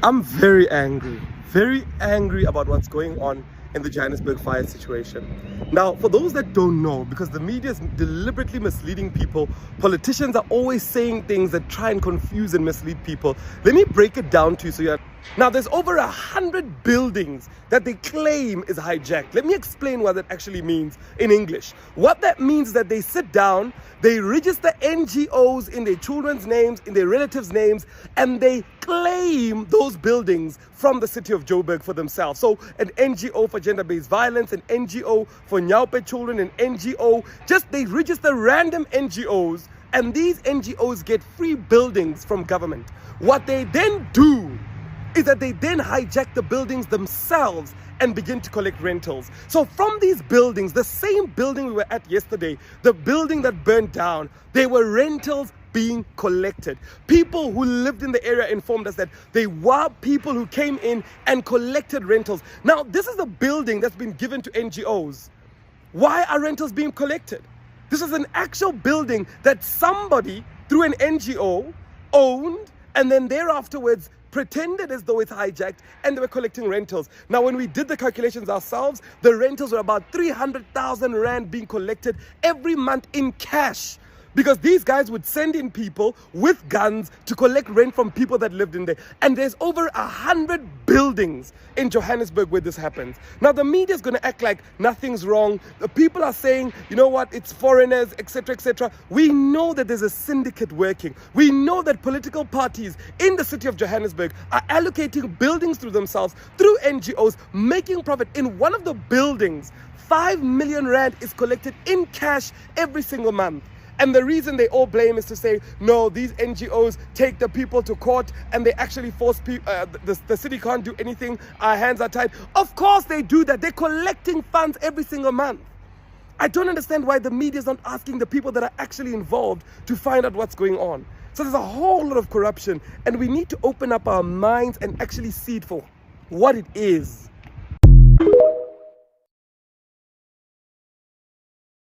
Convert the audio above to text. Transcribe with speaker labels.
Speaker 1: I'm very angry about what's going on in the Johannesburg fire situation. Now, for those that don't know, because the media is deliberately misleading people, politicians are always saying things that try and confuse and mislead people. Let me break it down to you so you're... Now, there's over 100 buildings that they claim is hijacked. Let me explain what that actually means in English. What that means is that they sit down, they register NGOs in their children's names, in their relatives' names, and they claim those buildings from the city of Joburg for themselves. So an NGO for gender-based violence, an NGO for Nyaupe children, an NGO, they register random NGOs, and these NGOs get free buildings from government. What they then do is that they then hijack the buildings themselves and begin to collect rentals. So from these buildings, the same building we were at yesterday, the building that burned down, there were rentals being collected. People who lived in the area informed us that they were people who came in and collected rentals. Now, this is a building that's been given to NGOs. Why are rentals being collected? This is an actual building that somebody through an NGO owned, and then thereafterwards pretended as though it's hijacked, and they were collecting rentals. Now, when we did the calculations ourselves, the rentals were about 300,000 rand being collected every month in cash, because these guys would send in people with guns to collect rent from people that lived in there. And there's over 100 buildings in Johannesburg where this happens. Now, the media is going to act like nothing's wrong. The people are saying, you know what, it's foreigners, etc., etc. We know that there's a syndicate working. We know that political parties in the city of Johannesburg are allocating buildings to themselves through NGOs, making profit. In one of the buildings, 5 million rand is collected in cash every single month. And the reason they all blame is to say, no, these NGOs take the people to court and they actually force people, the city can't do anything, our hands are tied. Of course they do that. They're collecting funds every single month. I don't understand why the media is not asking the people that are actually involved to find out what's going on. So there's a whole lot of corruption, and we need to open up our minds and actually see it for what it is.